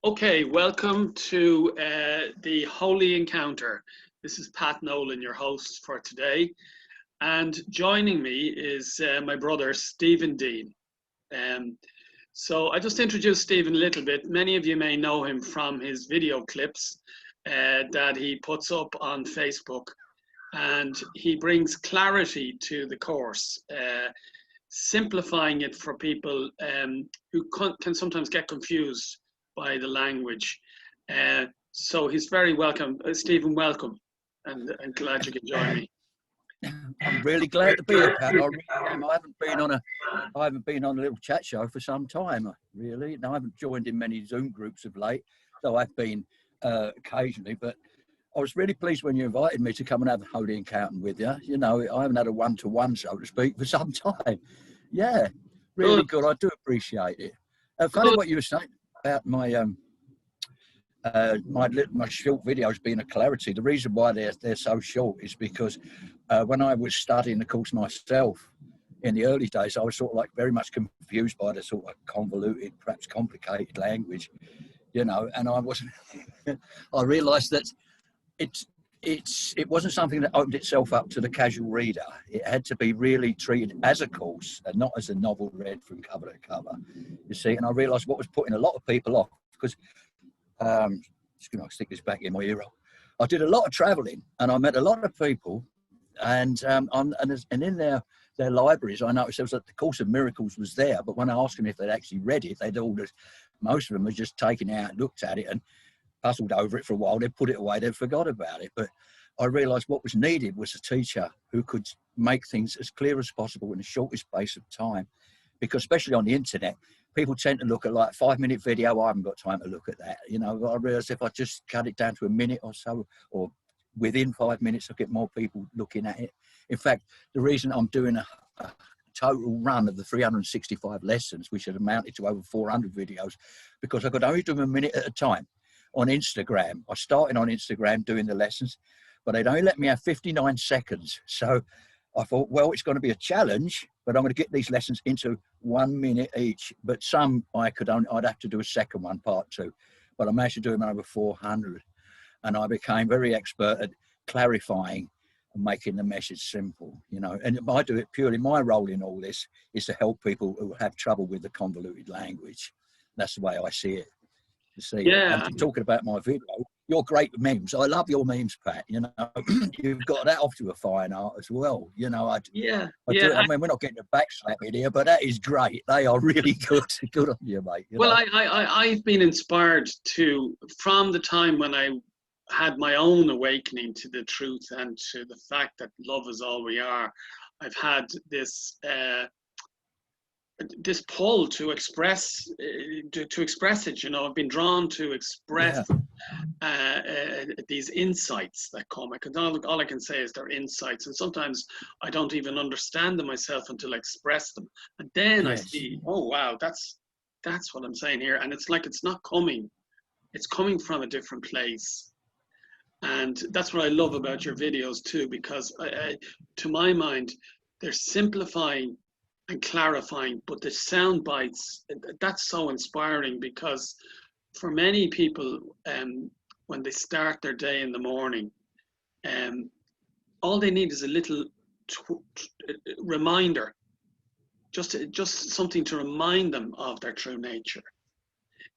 Okay, welcome to the Holy Encounter. This is Pat Nolan, your host for today. And joining me is my brother, Stephen Dean. So I just introduced Stephen a little bit. Many of you may know him from his video clips that he puts up on Facebook. And he brings clarity to the course, simplifying it for people who can sometimes get confused by the language. So he's very welcome. Stephen, welcome, and glad you could join me. I'm really glad to be here, Pat. I really am. I haven't been on a little chat show for some time, really. No, I haven't joined in many Zoom groups of late, though I've been occasionally. But I was really pleased when you invited me to come and have a Holy Encounter with you. You know, I haven't had a one-to-one, so to speak, for some time. Yeah, really good. I do appreciate it. Funny what you were saying about my my short videos being a clarity. The reason why they're so short is because when I was studying the course myself in the early days, I was sort of like very much confused by the sort of convoluted, perhaps complicated language, you know, and I wasn't. I realised that it wasn't something that opened itself up to the casual reader. It had to be really treated as a course and not as a novel read from cover to cover, you see. And I realised what was putting a lot of people off, because just going to stick this back in my ear. I did a lot of travelling and I met a lot of people, and in their libraries, I noticed there was the Course of Miracles was there, but when I asked them if they'd actually read it, most of them had just taken it out, looked at it and puzzled over it for a while. They'd put it away, they'd forgot about it. But I realised what was needed was a teacher who could make things as clear as possible in the shortest space of time, because especially on the internet, people tend to look at like a 5-minute video. I haven't got time to look at that. You know, I realised if I just cut it down to a minute or so, or within 5 minutes, I'll get more people looking at it. In fact, the reason I'm doing a total run of the 365 lessons, which had amounted to over 400 videos, because I could only do them a minute at a time on Instagram. I started on Instagram doing the lessons, but they'd only let me have 59 seconds. So I thought, well, it's going to be a challenge, but I'm going to get these lessons into 1 minute each. But some I'd have to do a second one, part 2. But I managed to do them over 400. And I became very expert at clarifying and making the message simple, you know. And I do it purely, my role in all this is to help people who have trouble with the convoluted language. That's the way I see it. You see, yeah. And talking about my video, you're great with memes. I love your memes, Pat. You know, you've got that off to a fine art as well. You know, I mean, we're not getting a backslap in here, but that is great. They are really good. Good on you, mate. Well, I've been inspired from the time when I had my own awakening to the truth and to the fact that love is all we are. I've had this pull to express it. You know, I've been drawn to express these insights that come. All I can say is they're insights, and sometimes I don't even understand them myself until I express them, and then I see, oh wow, that's what I'm saying here. And it's like it's not coming, it's coming from a different place. And that's what I love about your videos too, because to my mind, they're simplifying and clarifying, but the sound bites, that's so inspiring, because for many people, when they start their day in the morning, all they need is a little reminder, just something to remind them of their true nature.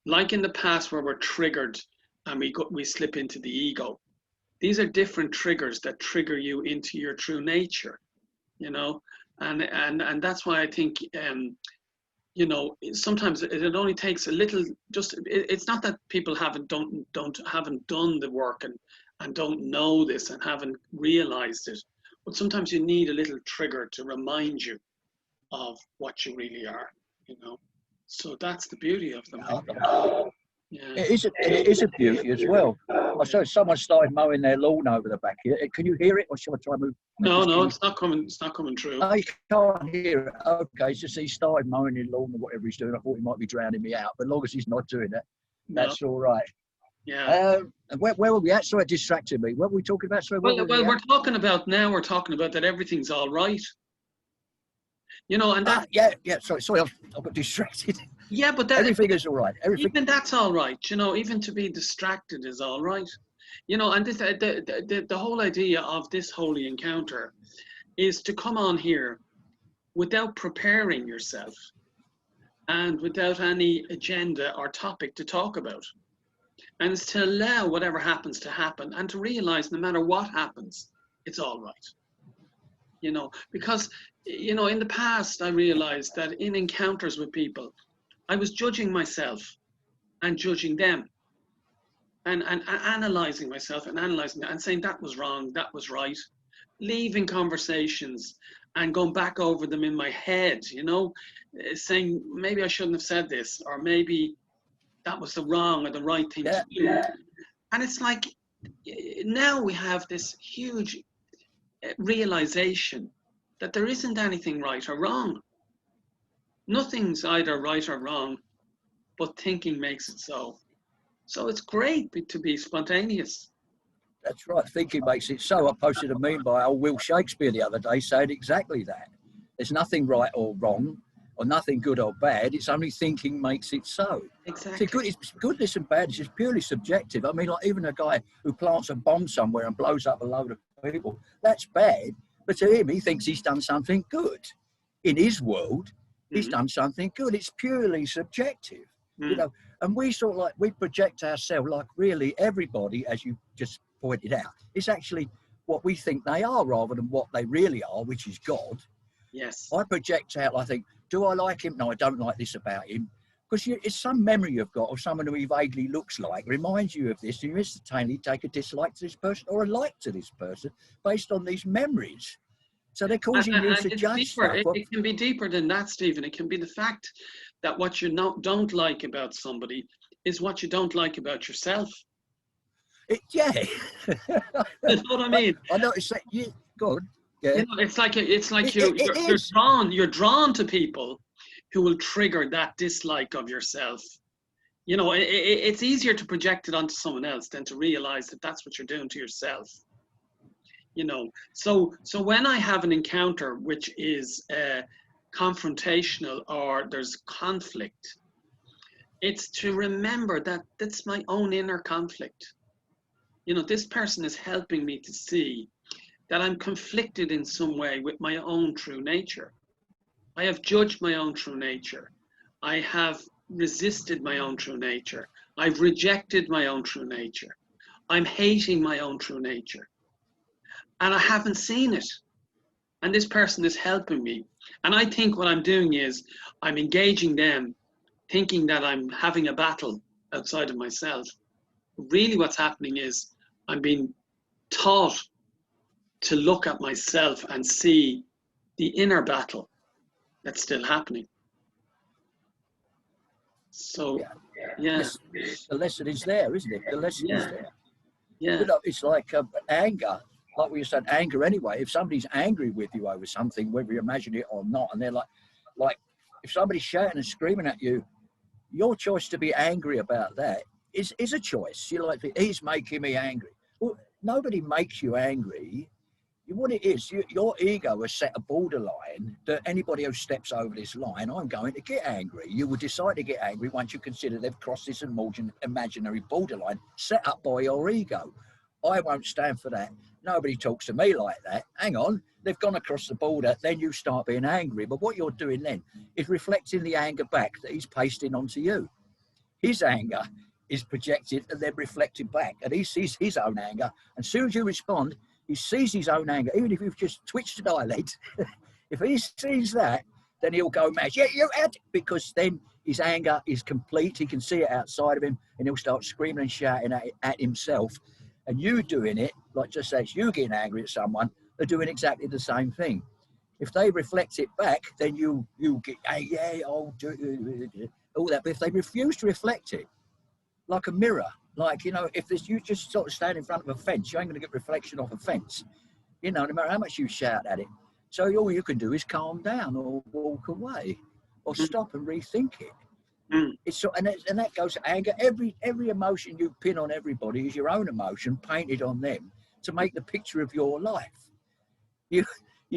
Like in the past where we're triggered and we slip into the ego. These are different triggers that trigger you into your true nature, you know. And that's why I think, you know, sometimes it only takes a little. It's not that people haven't done the work and don't know this and haven't realized it, but sometimes you need a little trigger to remind you of what you really are, you know. So that's the beauty of them. Yeah. It is a beauty as well. I saw someone started mowing their lawn over the back here. Can you hear it, or shall I try and move? No, it's not coming. It's not coming true. I can't hear it. Okay, it's just he started mowing his lawn or whatever he's doing. I thought he might be drowning me out, but as long as he's not doing that, that's all right. Yeah. Where were we at? Sorry, it distracted me. What were we talking about? Sorry, we're talking about that everything's all right. You know, and that. Yeah. Sorry, I got distracted. Yeah, but that Everything is all right. Everything. even that's all right. You know, even to be distracted is all right. You know, and this, the whole idea of this holy encounter is to come on here without preparing yourself and without any agenda or topic to talk about. And it's to allow whatever happens to happen and to realize no matter what happens, it's all right. You know, because, you know, in the past, I realized that in encounters with people, I was judging myself and judging them and analyzing myself and analyzing that and saying that was wrong, that was right, leaving conversations and going back over them in my head, you know, saying maybe I shouldn't have said this, or maybe that was the wrong or the right thing to do. And it's like now we have this huge realization that there isn't anything right or wrong. Nothing's either right or wrong, but thinking makes it so. So it's great to be spontaneous. That's right. Thinking makes it so. I posted a meme by old Will Shakespeare the other day saying exactly that. There's nothing right or wrong, or nothing good or bad. It's only thinking makes it so. Exactly. See, it's goodness and bad is just purely subjective. I mean, like even a guy who plants a bomb somewhere and blows up a load of people, that's bad. But to him, he thinks he's done something good. In his world, he's done something good. It's purely subjective, you know. And we sort of like, we project ourselves like really everybody, as you just pointed out, is actually what we think they are rather than what they really are, which is God. Yes. I project out, I think, do I like him? No, I don't like this about him. Because it's some memory you've got of someone who he vaguely looks like, reminds you of this, and you instantaneously take a dislike to this person or a like to this person based on these memories. So they're causing you to judge stuff. It can be deeper than that, Stephen. It can be the fact that what you don't like about somebody is what you don't like about yourself. Yeah. You know what I mean? I noticed that. Yeah, go on. Yeah. You know, it's like you're drawn to people who will trigger that dislike of yourself. You know, it's easier to project it onto someone else than to realize that that's what you're doing to yourself. You know, so when I have an encounter which is confrontational or there's conflict, it's to remember that that's my own inner conflict. You know, this person is helping me to see that I'm conflicted in some way with my own true nature. I have judged my own true nature. I have resisted my own true nature. I've rejected my own true nature. I'm hating my own true nature. And I haven't seen it. And this person is helping me. And I think what I'm doing is I'm engaging them, thinking that I'm having a battle outside of myself. Really what's happening is I'm being taught to look at myself and see the inner battle that's still happening. So, yeah. The lesson is there, isn't it? The lesson is there. Yeah. You know, it's like anger. Like we said, anger anyway. If somebody's angry with you over something, whether you imagine it or not, and they're like if somebody's shouting and screaming at you, your choice to be angry about that is a choice. You're like, he's making me angry. Well, nobody makes you angry. What it is, your ego has set a borderline that anybody who steps over this line, I'm going to get angry. You will decide to get angry once you consider they've crossed this imaginary borderline set up by your ego. I won't stand for that. Nobody talks to me like that. Hang on, they've gone across the border, then you start being angry. But what you're doing then is reflecting the anger back that he's pasting onto you. His anger is projected and then reflected back, and he sees his own anger. And as soon as you respond, he sees his own anger, even if you've just twitched an eyelid. If he sees that, then he'll go mad. Yeah, you're out, because then his anger is complete. He can see it outside of him, and he'll start screaming and shouting at himself. And you doing it, like just as you getting angry at someone, they're doing exactly the same thing. If they reflect it back, then you get, hey, yeah, I'll do all that. But if they refuse to reflect it, like a mirror, like, you know, if you just sort of stand in front of a fence, you ain't going to get reflection off a fence, you know, no matter how much you shout at it. So all you can do is calm down or walk away or stop and rethink it. It's so, and that goes to anger. Every emotion you pin on everybody is your own emotion painted on them to make the picture of your life. You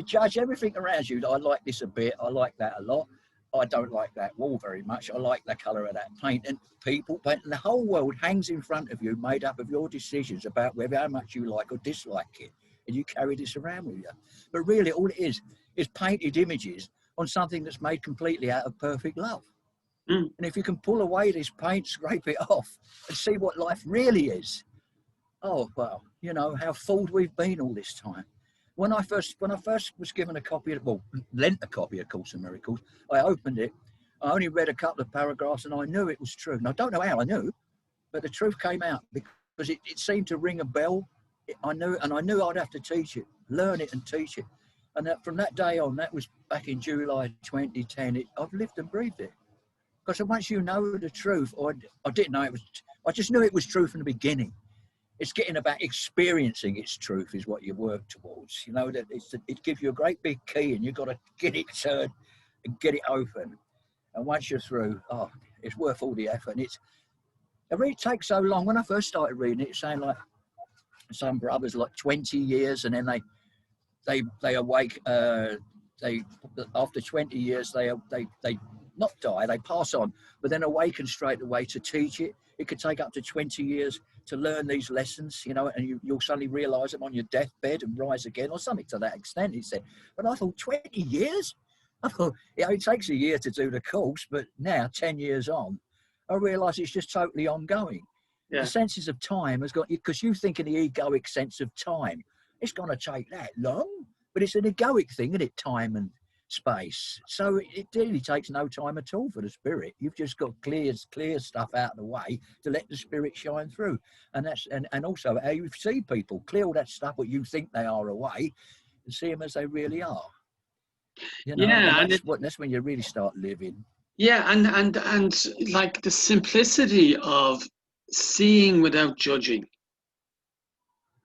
judge everything around you. I like this a bit, I like that a lot. I don't like that wall very much. I like the colour of that paint. And people, but the whole world hangs in front of you, made up of your decisions about whether how much you like or dislike it. And you carry this around with you. But really, all it is painted images on something that's made completely out of perfect love. Mm. And if you can pull away this paint, scrape it off, and see what life really is, oh, well, you know, how fooled we've been all this time. When I first was given a copy of, well, lent a copy of Course in Miracles, I opened it. I only read a couple of paragraphs and I knew it was true. And I don't know how I knew, but the truth came out because it seemed to ring a bell. I knew I'd have to teach it, learn it and teach it. And that, from that day on, that was back in July 2010, I've lived and breathed it. Because once you know the truth, or I didn't know it was, I just knew it was true from the beginning. It's getting about experiencing its truth is what you work towards. You know, that it gives you a great big key and you've got to get it turned and get it open. And once you're through, oh, it's worth all the effort. And it really takes so long. When I first started reading it, it's saying like some brothers like 20 years and then they awake, they after 20 years, they not die, they pass on, but then awaken straight away to teach it. It could take up to 20 years to learn these lessons, you know, and you'll suddenly realise them on your deathbed and rise again or something to that extent, he said. But I thought, 20 years? I thought, yeah, it takes a year to do the course, but now, 10 years on, I realise it's just totally ongoing. Yeah. The senses of time has got, because you think in the egoic sense of time, it's going to take that long, but it's an egoic thing, isn't it, time and space. So it really takes no time at all for the spirit. You've just got clear stuff out of the way to let the spirit shine through. And that's and also how you see people, clear all that stuff what you think they are away and see them as they really are. You know, Yeah, and that's when you really start living. yeah, and like the simplicity of seeing without judging.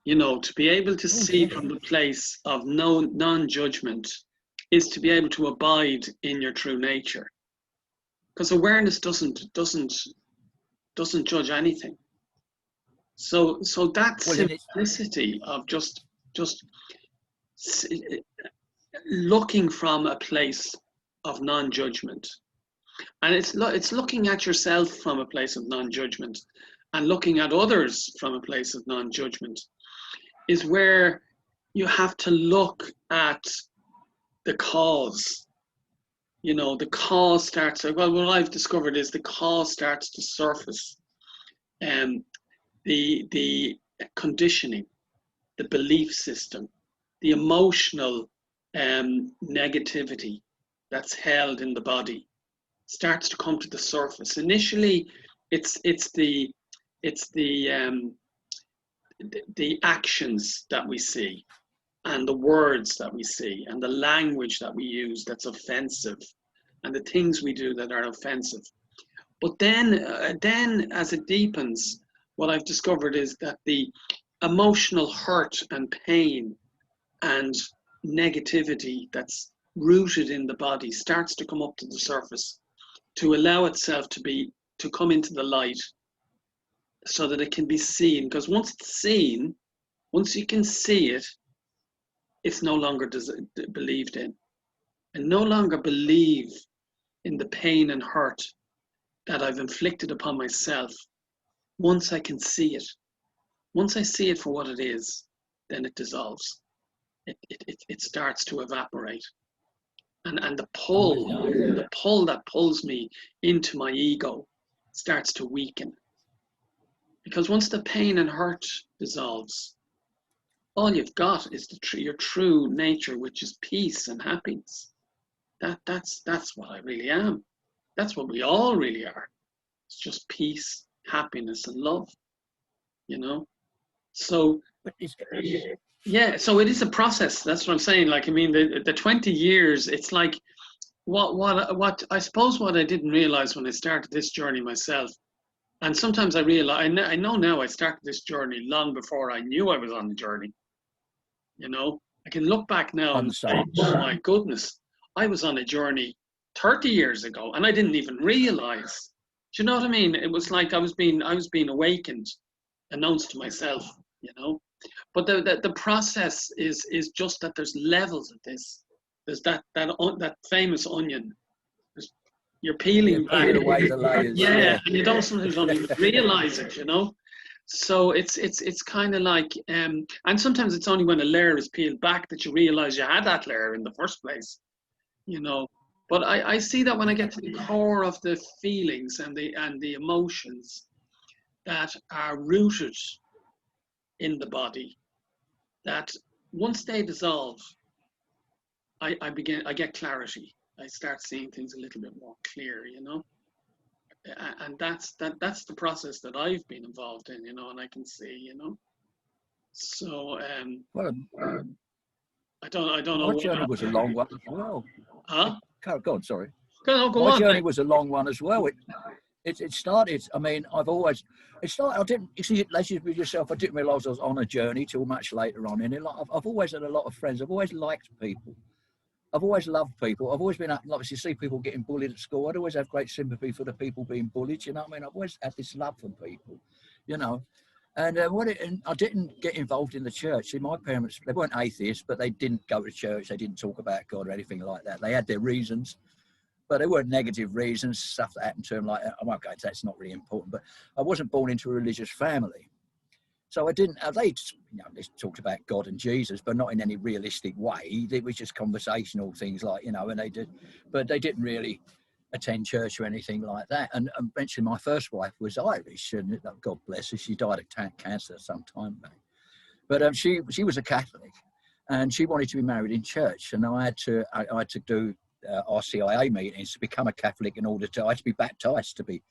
You know, to be able to Oh see yeah. from the place of no non-judgment is to be able to abide in your true nature. Because awareness doesn't judge anything. So that Well, then it's simplicity of just looking from a place of non-judgment, and it's looking at yourself from a place of non-judgment, and looking at others from a place of non-judgment, is where you have to look at the cause. You know, the cause starts, well, what I've discovered is the cause starts to surface. The conditioning, the belief system, the emotional negativity that's held in the body starts to come to the surface. Initially, it's the actions that we see, and the words that we see, and the language that we use that's offensive, and the things we do that are offensive. But then as it deepens, what I've discovered is that the emotional hurt and pain and negativity that's rooted in the body starts to come up to the surface, to allow itself to come into the light, so that it can be seen. Because once it's seen, once you can see it, it's no longer believed in. And no longer believe in the pain and hurt that I've inflicted upon myself. Once I can see it, once I see it for what it is, then it dissolves. It starts to evaporate. And the pull that pulls me into my ego starts to weaken. Because once the pain and hurt dissolves, all you've got is your true nature, which is peace and happiness. That's what I really am. That's what we all really are. It's just peace, happiness, and love. You know. So yeah, so it is a process. That's what I'm saying. Like, I mean, the 20 years. It's like what I suppose what I didn't realize when I started this journey myself. And sometimes I realize, I know now I started this journey long before I knew I was on the journey. You know, I can look back now and say, oh my goodness, I was on a journey 30 years ago and I didn't even realize. Do you know what I mean? It was like I was being awakened, announced to myself, you know. But the process is just that there's levels of this. There's that famous onion. There's You're peeling back. Peel away the layers. Yeah, and you don't sometimes don't even realize it, you know. So it's kind of like, and sometimes it's only when a layer is peeled back that you realize you had that layer in the first place, you know. But I see that when I get to the core of the feelings and the emotions that are rooted in the body, that once they dissolve, I get clarity. I start seeing things a little bit more clear, you know. And that's the process that I've been involved in, you know, and I can see, you know. So Well, I don't know. my journey was a long one as well. Huh? Go on, sorry. Go My on. journey was a long one as well. It started, I mean, I didn't, you see, as you with yourself, I didn't realise I was on a journey till much later on in it. Like, I've always had a lot of friends. I've always liked people. I've always loved people. I've always been, like, if you see people getting bullied at school, I'd always have great sympathy for the people being bullied, you know what I mean? I've always had this love for people, you know. And I didn't get involved in the church. See, my parents, they weren't atheists, but they didn't go to church. They didn't talk about God or anything like that. They had their reasons, but they weren't negative reasons, stuff that happened to them. Like, I won't go into that, it's not really important, but I wasn't born into a religious family. So I didn't, they talked about God and Jesus, but not in any realistic way. It was just conversational things like, you know, and but they didn't really attend church or anything like that. And eventually my first wife was Irish, and God bless her, she died of cancer some time back. But she was a Catholic, and she wanted to be married in church. And I had to do RCIA meetings to become a Catholic in order to, I had to be baptized to be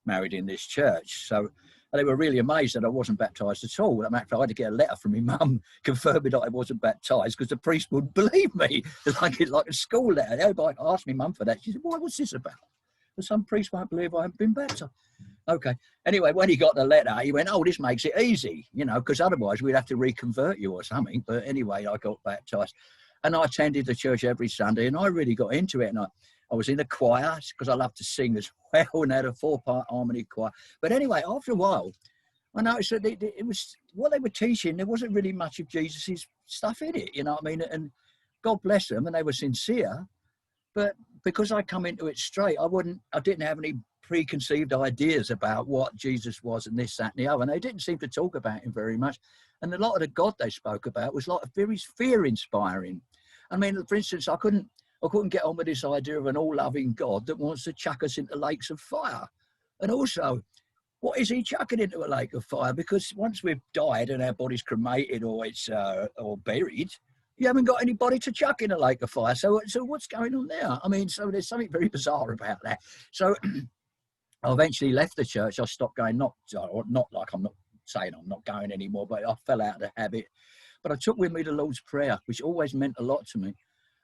married in this church. So they were really amazed that I wasn't baptised at all. I had to get a letter from my mum confirming that I wasn't baptised because the priest wouldn't believe me. Like a school letter. Everybody asked my mum for that. She said, what's this about? Well, some priest won't believe I haven't been baptised. Okay. Anyway, when he got the letter, he went, oh, this makes it easy, you know, because otherwise we'd have to reconvert you or something. But anyway, I got baptised. And I attended the church every Sunday, and I really got into it. And I was in the choir because I love to sing as well, and had a 4-part harmony choir. But anyway, after a while, I noticed that it was what they were teaching. There wasn't really much of Jesus's stuff in it, you know what I mean? And God bless them, and they were sincere. But because I come into it straight, I didn't have any preconceived ideas about what Jesus was and this, that, and the other. And they didn't seem to talk about him very much. And a lot of the God they spoke about was like very fear-inspiring. I mean, for instance, I couldn't get on with this idea of an all-loving God that wants to chuck us into lakes of fire. And also, what is he chucking into a lake of fire? Because once we've died and our body's cremated or or buried, you haven't got anybody to chuck in a lake of fire. So what's going on there? I mean, so there's something very bizarre about that. So I eventually left the church. I stopped going, not like I'm not saying I'm not going anymore, but I fell out of the habit. But I took with me the Lord's Prayer, which always meant a lot to me.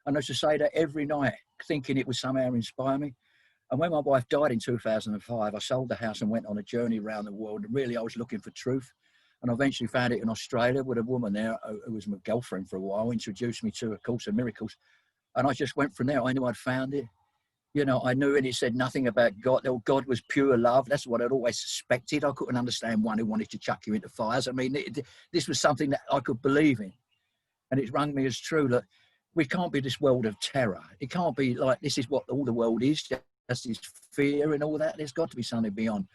And I used to say that every night, thinking it would somehow inspire me. And when my wife died in 2005, I sold the house and went on a journey around the world. And really, I was looking for truth. And I eventually found it in Australia with a woman there who was my girlfriend for a while, introduced me to A Course in Miracles. And I just went from there. I knew I'd found it. You know, I knew, and it said nothing about God. God was pure love. That's what I'd always suspected. I couldn't understand one who wanted to chuck you into fires. I mean, this was something that I could believe in. And it rang me as true that we can't be this world of terror. It can't be like this is what all the world is, just this fear and all that. There's got to be something beyond.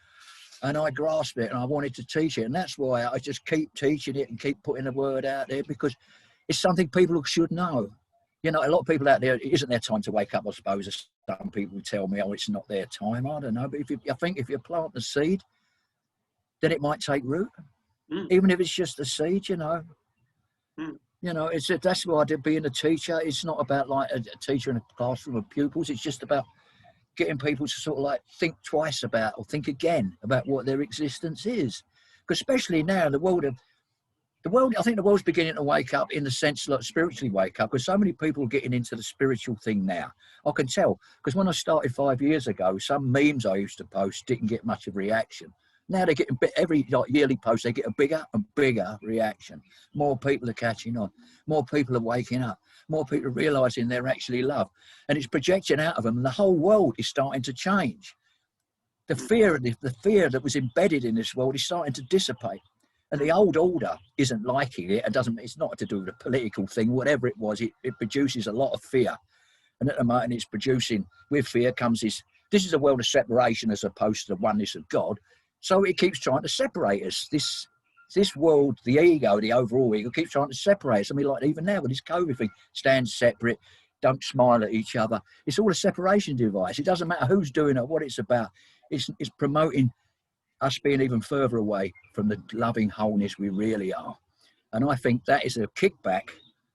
And I grasped it and I wanted to teach it. And that's why I just keep teaching it and keep putting the word out there, because it's something people should know. You know, a lot of people out there, it isn't their time to wake up, I suppose. Some people tell me, oh, it's not their time. I don't know. But I think if you plant the seed, then it might take root. Even if it's just a seed, you know. You know, that's why I did being a teacher. It's not about like a teacher in a classroom of pupils. It's just about getting people to sort of like think twice about or think again about what their existence is. Because especially now, I think the world's beginning to wake up in the sense like spiritually wake up, because so many people are getting into the spiritual thing now. I can tell, because when I started 5 years ago, some memes I used to post didn't get much of a reaction. Now they're getting, every yearly post, they get a bigger and bigger reaction. More people are catching on. More people are waking up. More people are realising they're actually loved. And it's projecting out of them, and the whole world is starting to change. The fear that was embedded in this world is starting to dissipate. And the old order isn't liking it. It's not to do with a political thing, whatever it was. It produces a lot of fear. And at the moment it's producing, with fear comes this this is a world of separation as opposed to the oneness of God. So it keeps trying to separate us. This world, the ego, the overall ego, keeps trying to separate us. I mean, like even now with this COVID thing, stand separate, don't smile at each other. It's all a separation device. It doesn't matter who's doing it, what it's about. It's promoting us being even further away from the loving wholeness we really are. And I think that is a kickback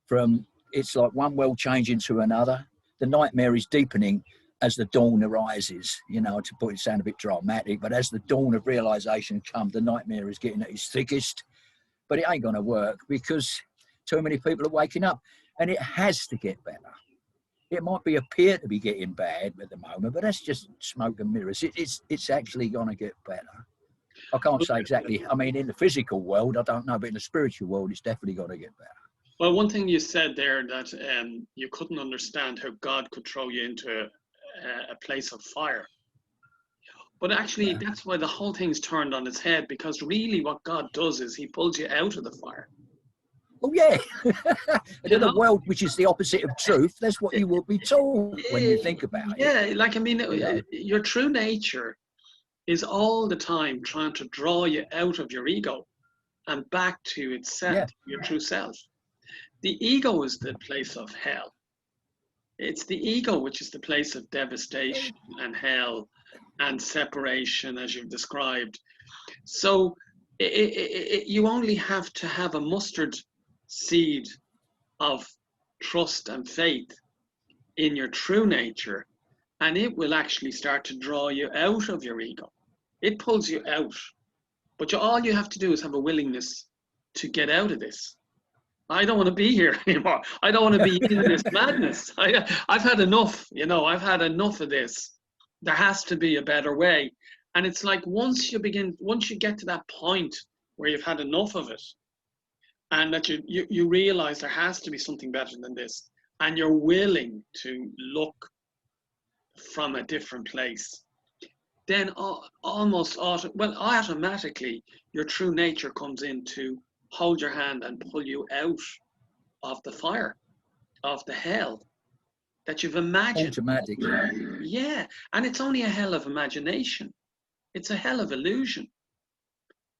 from, it's like one world changing to another. The nightmare is deepening as the dawn arises, you know, to put it sound a bit dramatic, but as the dawn of realization comes, the nightmare is getting at its thickest. But it ain't going to work because too many people are waking up, and it has to get better. It might appear to be getting bad at the moment, but that's just smoke and mirrors. It's actually going to get better. I can't say exactly. I mean, in the physical world, I don't know, but in the spiritual world, it's definitely going to get better. Well, one thing you said there that you couldn't understand how God could throw you into a place of fire. But actually, that's why the whole thing's turned on its head, because really what God does is he pulls you out of the fire. Oh, yeah. In a world which is the opposite of truth, that's what you will be told when you think about it. Yeah, like, I mean, your true nature is all the time trying to draw you out of your ego and back to itself, your true self. The ego is the place of hell. It's the ego which is the place of devastation and hell and separation, as you've described. So you only have to have a mustard seed of trust and faith in your true nature, and it will actually start to draw you out of your ego. It pulls you out. But all you have to do is have a willingness to get out of this. I don't want to be here anymore. I don't want to be in this madness. I've had enough, you know, I've had enough of this. There has to be a better way. And it's like once you get to that point where you've had enough of it, and that you realize there has to be something better than this, and you're willing to look from a different place, then automatically your true nature comes in to hold your hand and pull you out of the fire, of the hell that you've imagined. Automatically. Yeah, and it's only a hell of imagination. It's a hell of illusion.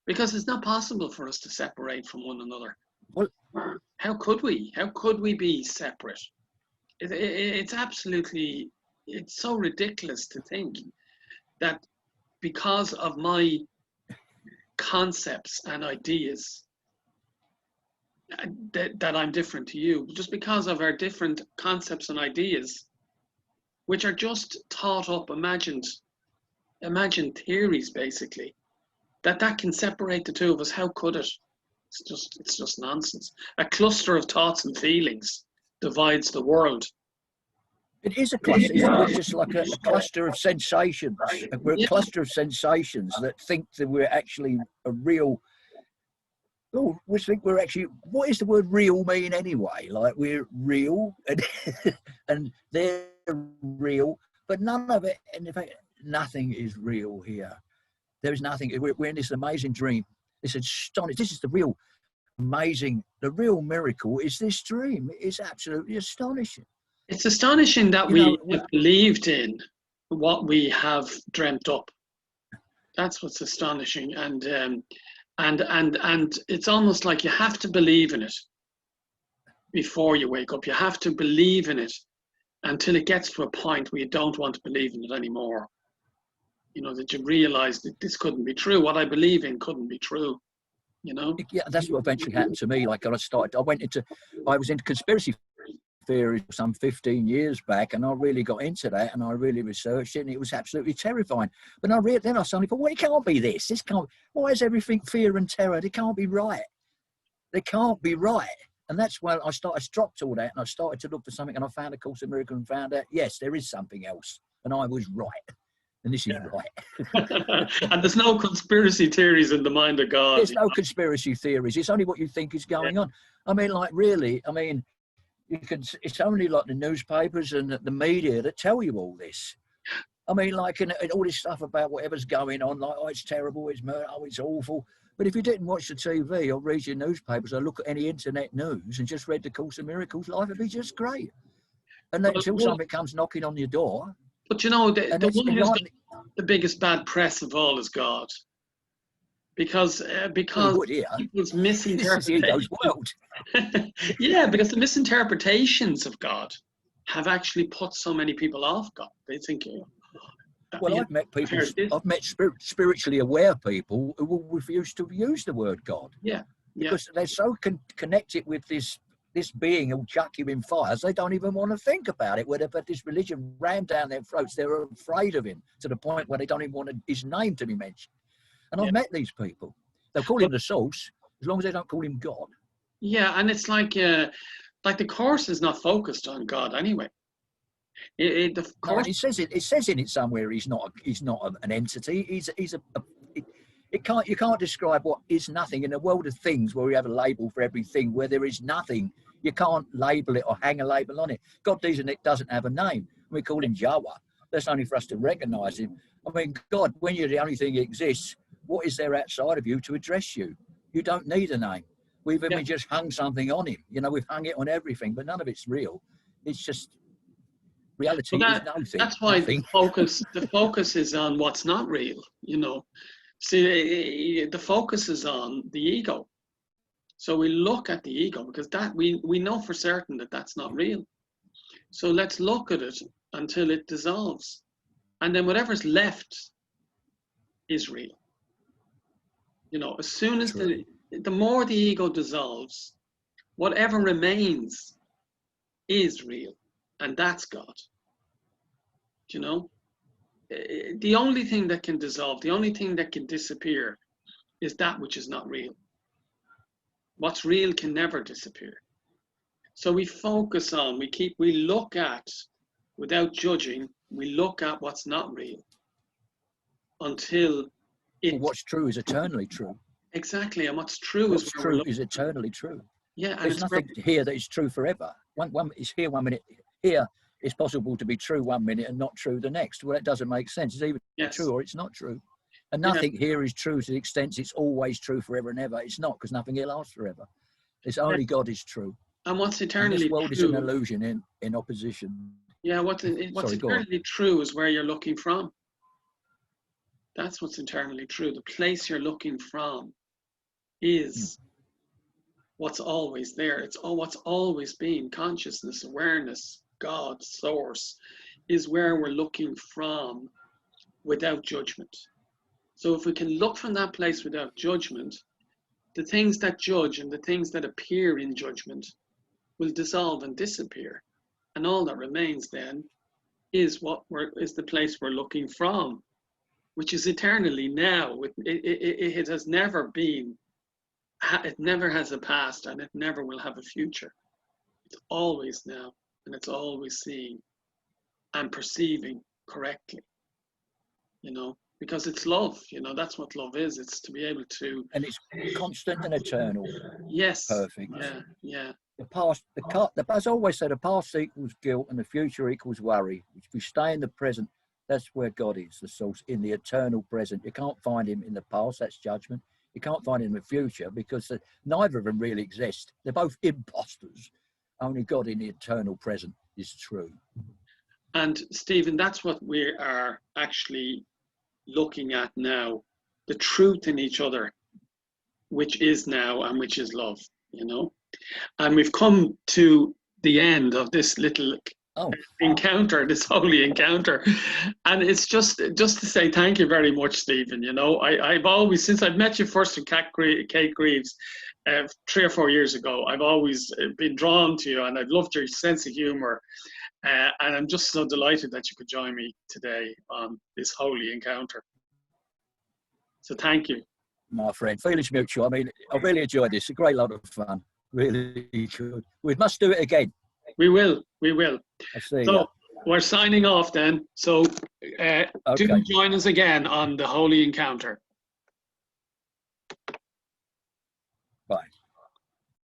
Because it's not possible for us to separate from one another. Well, how could we? How could we be separate? It's absolutely, it's so ridiculous to think that because of my concepts and ideas, that I'm different to you, just because of our different concepts and ideas, which are just thought up, imagined theories, basically, that can separate the two of us. How could it? It's just nonsense. A cluster of thoughts and feelings divides the world. It is a cluster. It's just like a cluster of sensations. We're a cluster of sensations that think that we're actually a real. Oh, we think we're actually. What does the word "real" mean anyway? Like we're real, and they're real, but none of it. And in fact, nothing is real here. There is nothing. We're in this amazing dream. This astonishing. This is the real amazing. The real miracle is this dream. It's absolutely astonishing. It's astonishing that we have believed in what we have dreamt up. That's what's astonishing, and it's almost like you have to believe in it before you wake up. You have to believe in it until it gets to a point where you don't want to believe in it anymore. You know, that you realize that this couldn't be true. What I believe in couldn't be true. You know? Yeah, that's what eventually happened to me. Like I was into conspiracy theories some 15 years back, and I really got into that, and I really researched it, and it was absolutely terrifying. But then I suddenly thought, well, it can't be this. Why is everything fear and terror? It can't be right. They can't be right. And that's when I dropped all that, and I started to look for something, and I found A Course in Miracles and found out, yes, there is something else, and I was right. And this is right. And there's no conspiracy theories in the mind of God. There's no conspiracy theories. It's only what you think is going on. I mean, like, really, I mean, it's only like the newspapers and the media that tell you all this. I mean, like, and all this stuff about whatever's going on, like, oh, it's terrible, it's murder, oh, it's awful. But if you didn't watch the TV or read your newspapers or look at any internet news and just read the Course in Miracles, life would be just great. And then until something comes knocking on your door, But you know, And the it's one who's got like, the biggest bad press of all is God, because well, he would here. people's This is ego's misinterpretations. world. Yeah, because the misinterpretations of God have actually put so many people off God. They think, Well, I've met people, heard this. I've met spiritually aware people who will refuse to use the word God. Yeah, because they're so connected with this being who'll chuck you in fires, they don't even want to think about it. Where they've had this religion rammed down their throats, they're afraid of him to the point where they don't even want his name to be mentioned. And I've met these people. They'll call him the source as long as they don't call him God. Yeah, and it's like the course is not focused on God anyway. The No, course, and it says in it somewhere he's not an entity. He's you can't describe what is nothing in a world of things where we have a label for everything. Where there is nothing, you can't label it or hang a label on it. God doesn't have a name. We call him Yahweh. That's only for us to recognise him. I mean, God, when you're the only thing that exists, what is there outside of you to address you? You don't need a name. We just hung something on him. You know, we've hung it on everything, but none of it's real. It's just reality is nothing. That's why nothing. the focus is on what's not real. You know, see, the focus is on the ego. So we look at the ego because that we know for certain that that's not real. So let's look at it until it dissolves, and then whatever's left is real. You know, as soon as the more the ego dissolves, whatever remains is real, and that's God. You know, the only thing that can dissolve, the only thing that can disappear is that which is not real. What's real can never disappear. So we focus on, we look at, without judging, we look at what's not real until what's true is eternally true. Exactly, and what's true is eternally true. Yeah, and there's nothing here that is true forever. One is here 1 minute. Here it's possible to be true 1 minute and not true the next. Well, that doesn't make sense. It's either true or it's not true. And nothing here is true to the extent it's always true forever and ever. It's not, because nothing here lasts forever. It's only God is true. And what's eternally this world true is an illusion in opposition. Yeah, what's eternally true is where you're looking from. That's what's eternally true. The place you're looking from is what's always there. It's what's always been. Consciousness, awareness, God, source is where we're looking from without judgment. So if we can look from that place without judgment, the things that judge and the things that appear in judgment will dissolve and disappear. And all that remains then is the place we're looking from, which is eternally now. It has never been, it never has a past, and it never will have a future. It's always now, and it's always seeing and perceiving correctly, you know, because it's love, you know, that's what love is. It's to be able to... And it's constant and eternal. Yes. Perfect. Yeah. The past, as I always say, the past equals guilt and the future equals worry. If we stay in the present, that's where God is, the source, in the eternal present. You can't find him in the past, that's judgment. You can't find him in the future because neither of them really exist. They're both imposters. Only God in the eternal present is true. And Stephen, that's what we are actually looking at now, the truth in each other, which is now and which is love, you know. And we've come to the end of this little encounter, this holy encounter, and it's just to say thank you very much, Stephen. You know, I've always, since I've met you first with Kate Greaves 3 or 4 years ago, I've always been drawn to you, and I've loved your sense of humor, and I'm just so delighted that you could join me today on this holy encounter. So thank you, my friend. Feelings mutual. I mean, I really enjoyed this. A great lot of fun. Really good. We must do it again. We will. So we're signing off then. So do join us again on the Holy Encounter.